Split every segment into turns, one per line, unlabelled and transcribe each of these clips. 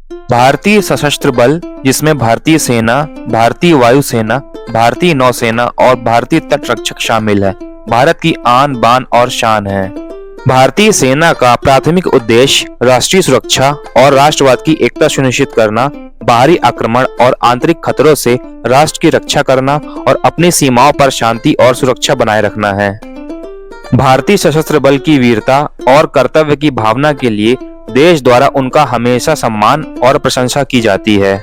भारतीय सशस्त्र बल, जिसमें भारतीय सेना, भारतीय वायुसेना, भारतीय नौसेना और भारतीय तट रक्षक शामिल है, भारत की आन बान और शान है। भारतीय सेना का प्राथमिक उद्देश्य राष्ट्रीय सुरक्षा और राष्ट्रवाद की एकता सुनिश्चित करना, बाहरी आक्रमण और आंतरिक खतरों से राष्ट्र की रक्षा करना और अपनी सीमाओं पर शांति और सुरक्षा बनाए रखना है। भारतीय सशस्त्र बल की वीरता और कर्तव्य की भावना के लिए देश द्वारा उनका हमेशा सम्मान और प्रशंसा की जाती है।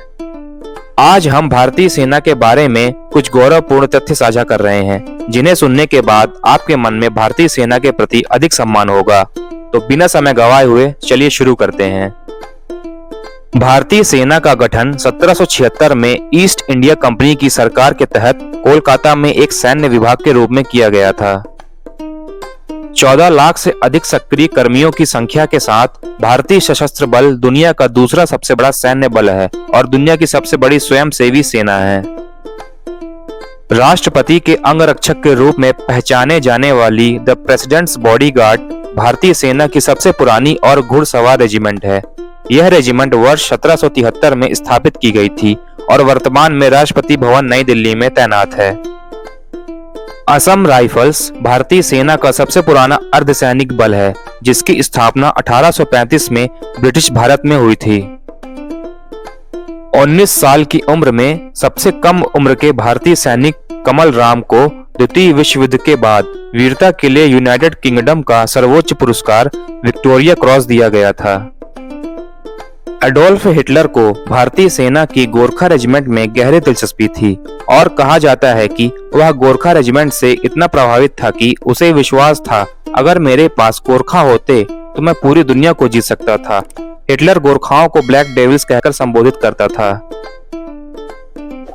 आज हम भारतीय सेना के बारे में कुछ गौरवपूर्ण तथ्य साझा कर रहे हैं, जिन्हें सुनने के बाद आपके मन में भारतीय सेना के प्रति अधिक सम्मान होगा। तो बिना समय गवाए हुए चलिए शुरू करते हैं। भारतीय सेना का गठन 1776 में ईस्ट इंडिया कंपनी की सरकार के तहत कोलकाता में एक सैन्य विभाग के रूप में किया गया था। 14 लाख से अधिक सक्रिय कर्मियों की संख्या के साथ भारतीय सशस्त्र बल दुनिया का दूसरा सबसे बड़ा सैन्य बल है और दुनिया की सबसे बड़ी स्वयंसेवी सेना है। राष्ट्रपति के अंगरक्षक के रूप में पहचाने जाने वाली द प्रेसिडेंट्स बॉडीगार्ड भारतीय सेना की सबसे पुरानी और घुड़सवार रेजिमेंट है। यह रेजिमेंट वर्ष 1773 में स्थापित की गई थी और वर्तमान में राष्ट्रपति भवन नई दिल्ली में तैनात है। असम राइफल्स भारतीय सेना का सबसे पुराना अर्धसैनिक बल है, जिसकी स्थापना 1835 में ब्रिटिश भारत में हुई थी। 19 साल की उम्र में सबसे कम उम्र के भारतीय सैनिक कमल राम को द्वितीय विश्व युद्ध के बाद वीरता के लिए यूनाइटेड किंगडम का सर्वोच्च पुरस्कार विक्टोरिया क्रॉस दिया गया था। एडोल्फ हिटलर को भारतीय सेना की गोरखा रेजिमेंट में गहरी दिलचस्पी थी और कहा जाता है कि वह गोरखा रेजिमेंट से इतना प्रभावित था कि उसे विश्वास था, अगर मेरे पास गोरखा होते तो मैं पूरी दुनिया को जीत सकता था। हिटलर गोरखाओं को ब्लैक डेविल्स कहकर संबोधित करता था।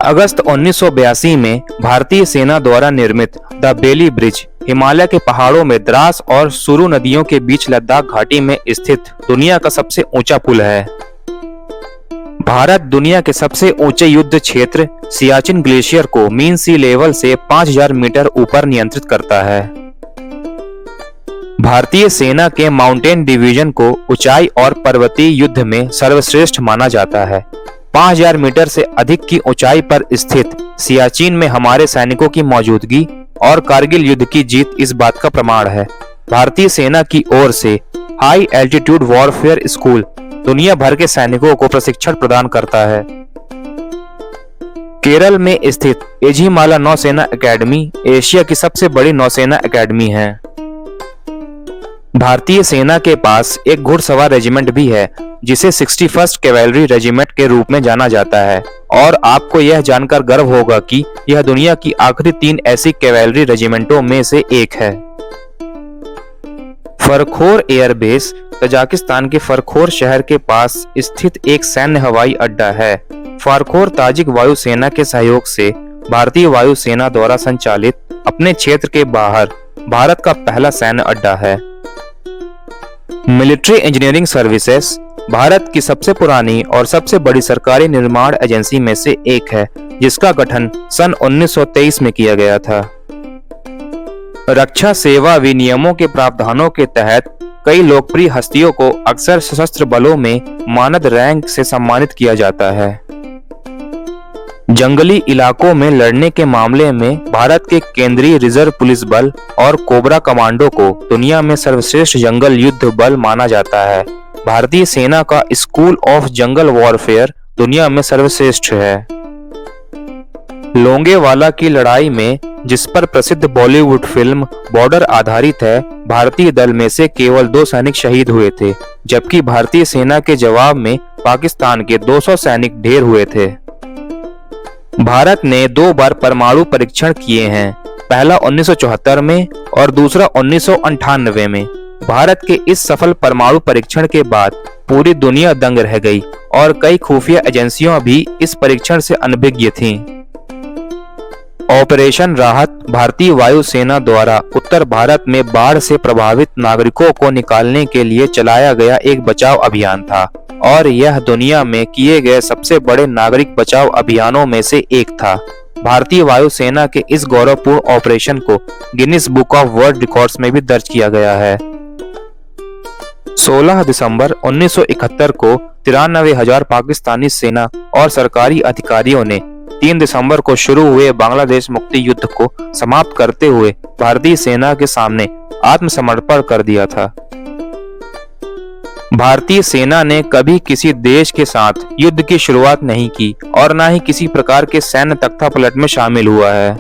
अगस्त 1982 में भारतीय सेना द्वारा निर्मित द बेली ब्रिज हिमालय के पहाड़ों में द्रास और सुरु नदियों के बीच लद्दाख घाटी में स्थित दुनिया का सबसे ऊंचा पुल है। भारत दुनिया के सबसे ऊंचे युद्ध क्षेत्र सियाचिन ग्लेशियर को मीन सी लेवल से 5000 मीटर ऊपर नियंत्रित करता है। भारतीय सेना के माउंटेन डिवीजन को ऊंचाई और पर्वतीय युद्ध में सर्वश्रेष्ठ माना जाता है। 5000 मीटर से अधिक की ऊंचाई पर स्थित सियाचिन में हमारे सैनिकों की मौजूदगी और कारगिल युद्ध की जीत इस बात का प्रमाण है। भारतीय सेना की ओर से हाई एल्टीट्यूड वॉरफेयर स्कूल दुनिया भर के सैनिकों को प्रशिक्षण प्रदान करता है। केरल में स्थित एझिमाला नौसेना एकेडमी एशिया की सबसे बड़ी नौसेना एकेडमी है। भारतीय सेना के पास एक घुड़सवार रेजिमेंट भी है, जिसे 61st कैवेलरी रेजिमेंट के रूप में जाना जाता है और आपको यह जानकर गर्व होगा कि यह दुनिया की आखिरी 3 ऐसी कैवेलरी रेजिमेंटों में से एक है। फरखोर एयरबेस तजाकिस्तान के फरखोर शहर के पास स्थित एक सैन्य हवाई अड्डा है। फरखोर ताजिक वायुसेना के सहयोग से भारतीय वायुसेना द्वारा संचालित अपने क्षेत्र के बाहर भारत का पहला सैन्य अड्डा है। मिलिट्री इंजीनियरिंग सर्विसेज भारत की सबसे पुरानी और सबसे बड़ी सरकारी निर्माण एजेंसी में से एक है, जिसका गठन सन 1923 में किया गया था। रक्षा सेवा विनियमों के प्रावधानों के तहत कई लोकप्रिय हस्तियों को अक्सर सशस्त्र बलों में मानद रैंक से सम्मानित किया जाता है। जंगली इलाकों में लड़ने के मामले में भारत के केंद्रीय रिजर्व पुलिस बल और कोबरा कमांडो को दुनिया में सर्वश्रेष्ठ जंगल युद्ध बल माना जाता है। भारतीय सेना का स्कूल ऑफ जंगल वॉरफेयर दुनिया में सर्वश्रेष्ठ है। लोंगेवाला की लड़ाई में, जिस पर प्रसिद्ध बॉलीवुड फिल्म बॉर्डर आधारित है, भारतीय दल में से केवल 2 सैनिक शहीद हुए थे, जबकि भारतीय सेना के जवाब में पाकिस्तान के 200 सैनिक ढेर हुए थे। भारत ने 2 बार परमाणु परीक्षण किए हैं, पहला 1974 में और दूसरा 1998 में। भारत के इस सफल परमाणु परीक्षण के बाद पूरी दुनिया दंग रह गई और कई खुफिया एजेंसियां भी इस परीक्षण से अनभिज्ञ थीं। ऑपरेशन राहत भारतीय वायुसेना द्वारा उत्तर भारत में बाढ़ से प्रभावित नागरिकों को निकालने के लिए चलाया गया एक बचाव अभियान था और यह दुनिया में किए गए सबसे बड़े नागरिक बचाव अभियानों में से एक था। भारतीय वायुसेना के इस गौरवपूर्ण ऑपरेशन को Guinness book of world records में भी दर्ज किया गया है। 16 दिसंबर 1971 को 93,000 पाकिस्तानी सेना और सरकारी अधिकारियों ने 3 दिसंबर को शुरू हुए बांग्लादेश मुक्ति युद्ध को समाप्त करते हुए भारतीय सेना के सामने आत्मसमर्पण कर दिया था। भारतीय सेना ने कभी किसी देश के साथ युद्ध की शुरुआत नहीं की और न ही किसी प्रकार के सैन्य तख्तापलट में शामिल हुआ है।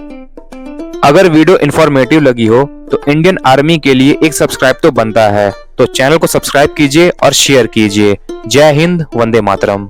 अगर वीडियो इंफॉर्मेटिव लगी हो तो इंडियन आर्मी के लिए एक सब्सक्राइब तो बनता है, तो चैनल को सब्सक्राइब कीजिए और शेयर कीजिए। जय हिंद, वंदे मातरम।